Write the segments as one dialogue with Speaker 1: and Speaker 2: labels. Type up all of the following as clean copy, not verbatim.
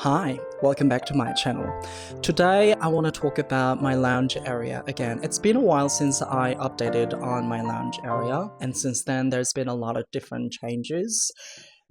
Speaker 1: Hi, welcome back to my channel. Today I want to talk about my lounge area again. It's been a while since I updated on my lounge area, and since then there's been a lot of different changes.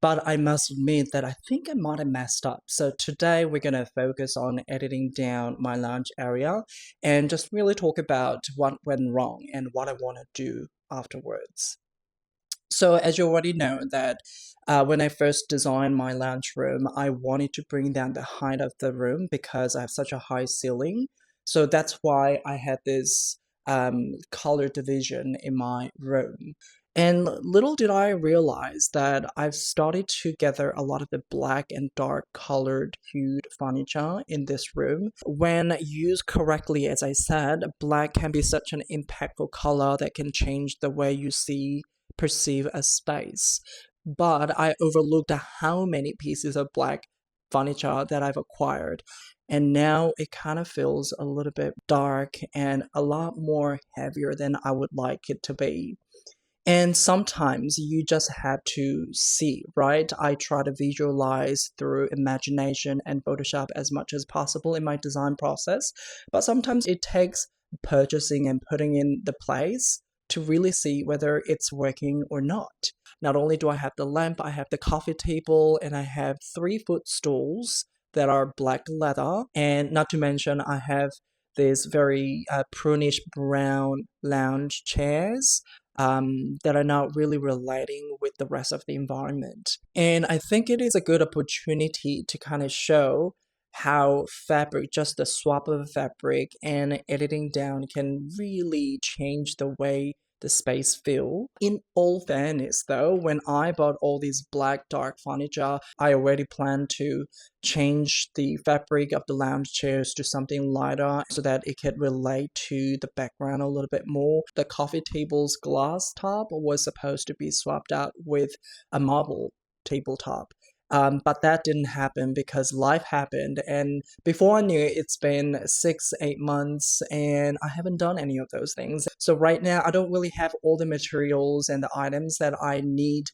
Speaker 1: But I must admit that I think I might have messed up. So today we're going to focus on editing down my lounge area and just really talk about what went wrong and what I want to do afterwards. So as you already know that when I first designed my lounge room, I wanted to bring down the height of the room because I have such a high ceiling. So that's why I had this color division in my room. And little did I realize that I've started to gather a lot of the black and dark colored hued furniture in this room. When used correctly, as I said, black can be such an impactful color that can change the way you perceive a space. But I overlooked how many pieces of black furniture that I've acquired. And now it kind of feels a little bit dark and a lot more heavier than I would like it to be. And sometimes you just have to see, right? I try to visualize through imagination and Photoshop as much as possible in my design process, but sometimes it takes purchasing and putting in the place to really see whether it's working or not. Not only do I have the lamp, I have the coffee table, and I have 3 footstools that are black leather, and not to mention I have these very prunish brown lounge chairs that are not really relating with the rest of the environment. And I think it is a good opportunity to kind of show how fabric, just the swap of fabric and editing down can really change the way the space feel. In all fairness though, when I bought all these black dark furniture, I already planned to change the fabric of the lounge chairs to something lighter so that it could relate to the background a little bit more. The coffee table's glass top was supposed to be swapped out with a marble tabletop. But that didn't happen because life happened, and before I knew it, it's been 6-8 months and I haven't done any of those things. So right now I don't really have all the materials and the items that I need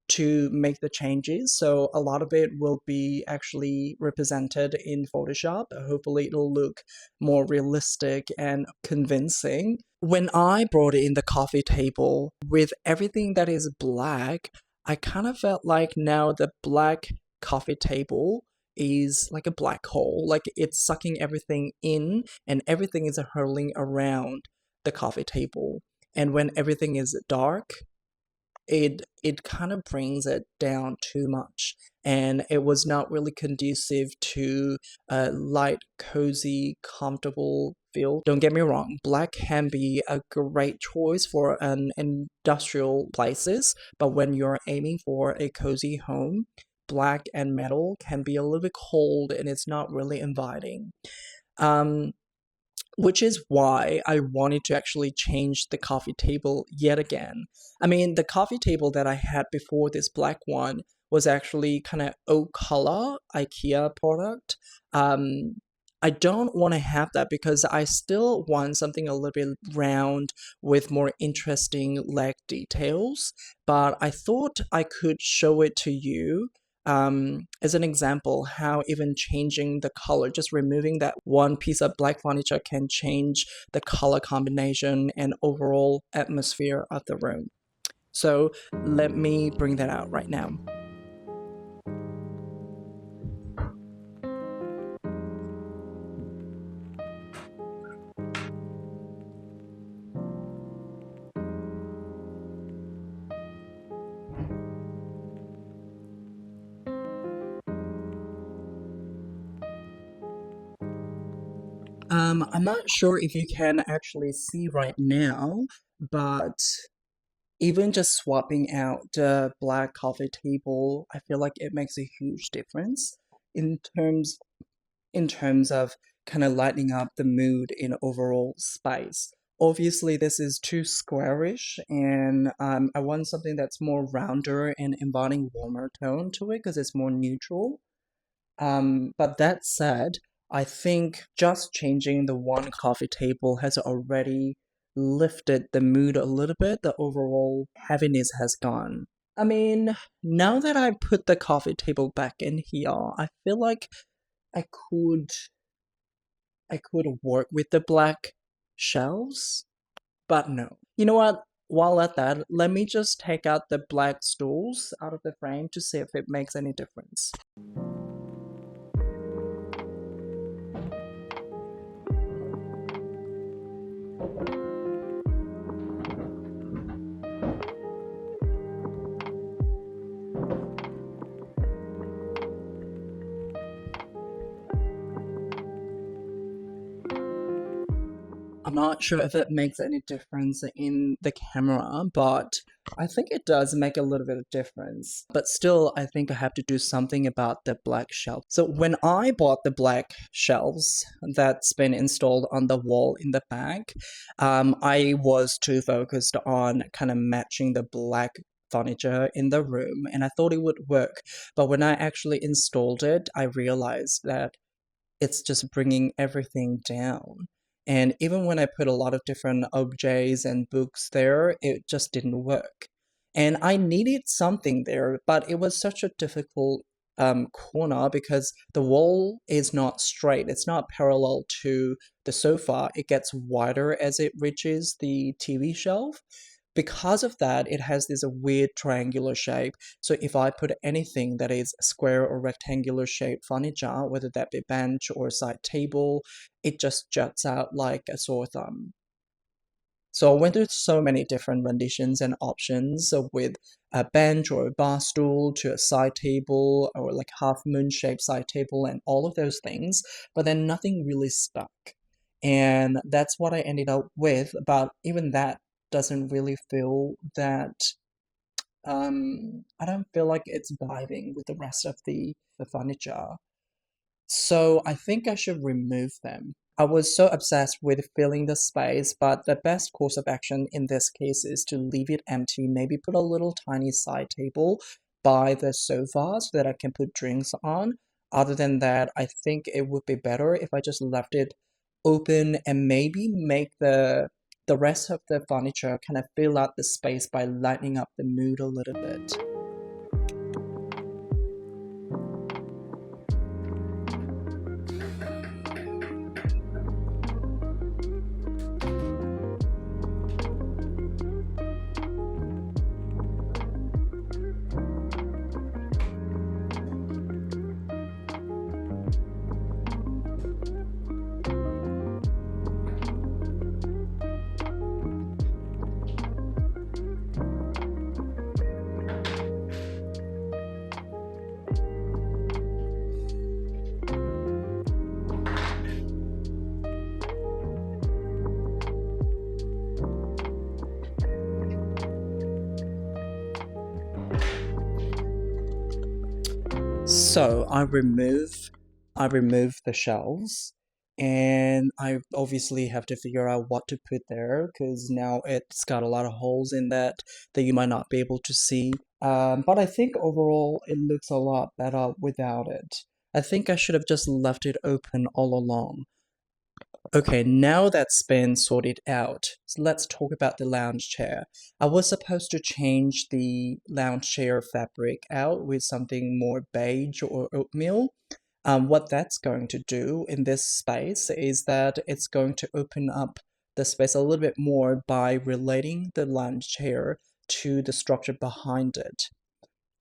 Speaker 1: to make the changes, so a lot of it will be actually represented in Photoshop. Hopefully it'll look more realistic and convincing. When I brought in the coffee table with everything that is black, I kind of felt like now the black coffee table is like a black hole, like it's sucking everything in and everything is hurling around the coffee table. And when everything is dark, it kind of brings it down too much, and it was not really conducive to a light, cozy, comfortable feel. Don't get me wrong, black can be a great choice for an industrial places, but when you're aiming for a cozy home, black and metal can be a little bit cold and it's not really inviting. Which is why I wanted to actually change the coffee table yet again. I mean, the coffee table that I had before this black one was actually kind of oak color IKEA product. I don't want to have that because I still want something a little bit round with more interesting leg details. But I thought I could show it to you as an example how even changing the color, just removing that one piece of black furniture can change the color combination and overall atmosphere of the room. So let me bring that out right now. I'm not sure if you can actually see right now, but even just swapping out the black coffee table, I feel like it makes a huge difference in terms of kind of lightening up the mood in overall space. Obviously, this is too squarish, and I want something that's more rounder and inviting warmer tone to it because it's more neutral. But that said, I think just changing the one coffee table has already lifted the mood a little bit. The overall heaviness has gone. I mean, now that I put the coffee table back in here, I feel like I could I could work with the black shelves, but no. You know what? While at that, let me just take out the black stools out of the frame to see if it makes any difference. I'm not sure if it makes any difference in the camera, but I think it does make a little bit of difference. But still, I think I have to do something about the black shelf. So when I bought the black shelves that's been installed on the wall in the back, I was too focused on kind of matching the black furniture in the room, and I thought it would work. But when I actually installed it, I realized that it's just bringing everything down. And even when I put a lot of different objects and books there, it just didn't work. And I needed something there, but it was such a difficult corner because the wall is not straight. It's not parallel to the sofa. It gets wider as it reaches the TV shelf. Because of that, it has this weird triangular shape. So if I put anything that is square or rectangular shaped furniture, whether that be bench or side table, it just juts out like a sore thumb. So I went through so many different renditions and options with a bench or a bar stool to a side table or like half moon shaped side table and all of those things, but then nothing really stuck. And that's what I ended up with, but even that doesn't really feel that I don't feel like it's vibing with the rest of the furniture. So I think I should remove them. I was so obsessed with filling the space, but the best course of action in this case is to leave it empty, maybe put a little tiny side table by the sofa so that I can put drinks on. Other than that, I think it would be better if I just left it open and maybe make the rest of the furniture kind of fill out the space by lightening up the mood a little bit. So I remove the shelves and I obviously have to figure out what to put there because now it's got a lot of holes in that you might not be able to see. But I think overall it looks a lot better without it. I think I should have just left it open all along. Okay, now that's been sorted out, so let's talk about the lounge chair. I was supposed to change the lounge chair fabric out with something more beige or oatmeal. What that's going to do in this space is that it's going to open up the space a little bit more by relating the lounge chair to the structure behind it.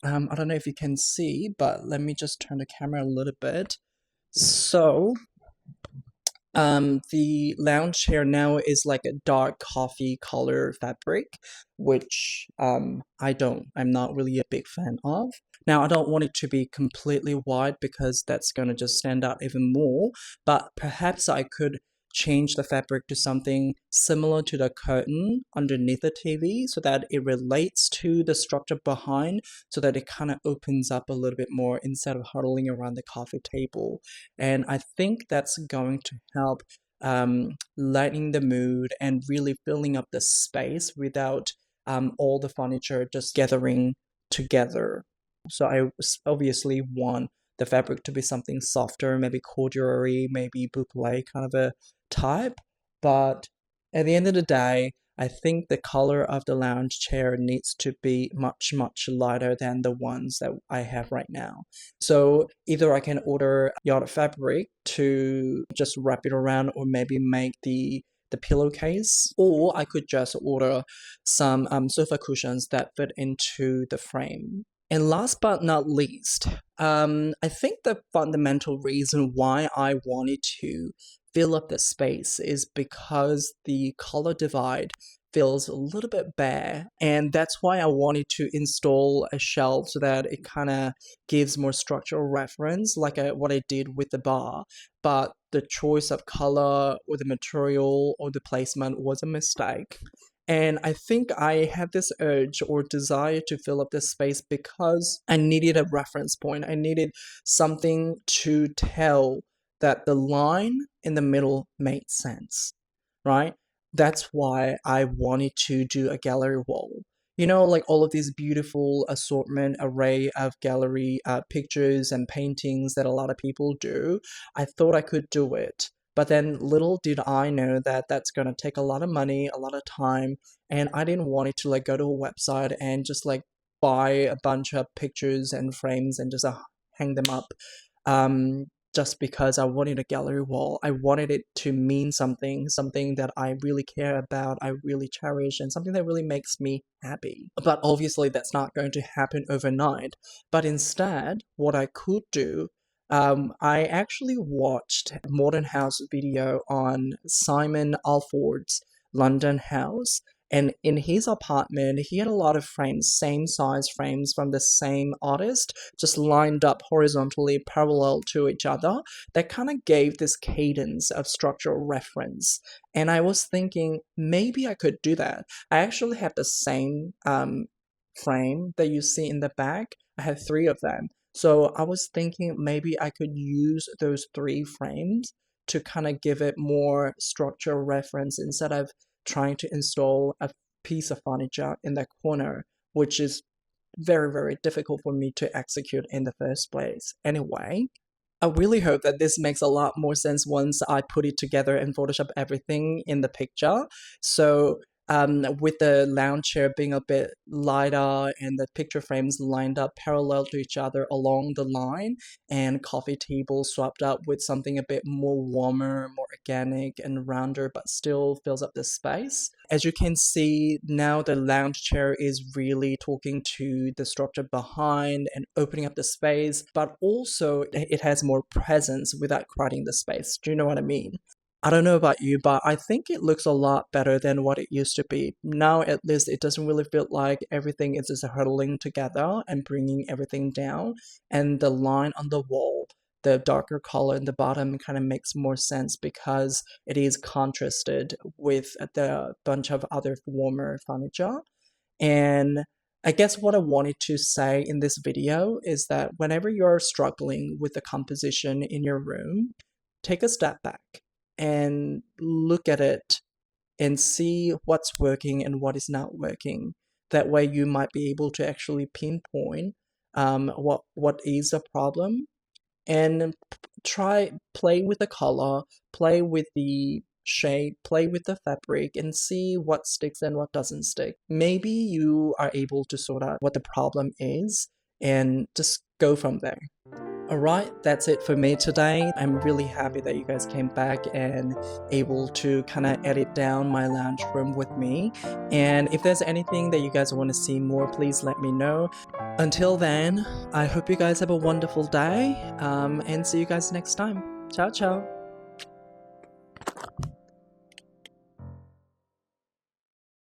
Speaker 1: I don't know if you can see, but let me just turn the camera a little bit. So the lounge chair now is like a dark coffee color fabric, which I'm not really a big fan of. Now, I don't want it to be completely white because that's going to just stand out even more, but perhaps I could change the fabric to something similar to the curtain underneath the TV so that it relates to the structure behind so that it kind of opens up a little bit more instead of huddling around the coffee table. And I think that's going to help lightening the mood and really filling up the space without all the furniture just gathering together. So I obviously want the fabric to be something softer, maybe corduroy, maybe boucle kind of a type. But at the end of the day, I think the color of the lounge chair needs to be much, much lighter than the ones that I have right now. So either I can order yacht fabric to just wrap it around, or maybe make the pillowcase, or I could just order some sofa cushions that fit into the frame. And last but not least, I think the fundamental reason why I wanted to fill up the space is because the color divide feels a little bit bare, and that's why I wanted to install a shelf so that it kind of gives more structural reference, like what I did with the bar. But the choice of color or the material or the placement was a mistake. And I think I had this urge or desire to fill up this space because I needed a reference point. I needed something to tell that the line in the middle made sense, right? That's why I wanted to do a gallery wall. You know, like all of these beautiful assortment array of gallery pictures and paintings that a lot of people do. I thought I could do it. But then little did I know that that's going to take a lot of money, a lot of time, and I didn't want it to like go to a website and just like buy a bunch of pictures and frames and just hang them up. Um, just because I wanted a gallery wall. I wanted it to mean something, something that I really care about, I really cherish, and something that really makes me happy. But obviously, that's not going to happen overnight. But instead, what I could do, I actually watched a Modern House video on Simon Alford's London house. And in his apartment, he had a lot of frames, same size frames from the same artist, just lined up horizontally parallel to each other. That kind of gave this cadence of structural reference. And I was thinking, maybe I could do that. I actually have the same frame that you see in the back. I have three of them. So I was thinking maybe I could use those three frames to kind of give it more structural reference instead of trying to install a piece of furniture in the corner, which is very, very difficult for me to execute in the first place. Anyway, I really hope that this makes a lot more sense once I put it together and Photoshop everything in the picture. So with the lounge chair being a bit lighter and the picture frames lined up parallel to each other along the line, and coffee table swapped up with something a bit more warmer, more organic and rounder, but still fills up the space. As you can see, now the lounge chair is really talking to the structure behind and opening up the space, but also it has more presence without crowding the space. Do you know what I mean? I don't know about you, but I think it looks a lot better than what it used to be. Now, at least, it doesn't really feel like everything is just huddling together and bringing everything down. And the line on the wall, the darker color in the bottom, kind of makes more sense because it is contrasted with the bunch of other warmer furniture. And I guess what I wanted to say in this video is that whenever you're struggling with the composition in your room, take a step back and look at it and see what's working and what is not working. That way you might be able to actually pinpoint what is the problem, and play with the color, play with the shape, play with the fabric, and see what sticks and what doesn't stick. Maybe you are able to sort out what the problem is and just go from there. Alright, that's it for me today. I'm really happy that you guys came back and able to kind of edit down my lounge room with me. And if there's anything that you guys want to see more, please let me know. Until then, I hope you guys have a wonderful day, and see you guys next time. Ciao, ciao.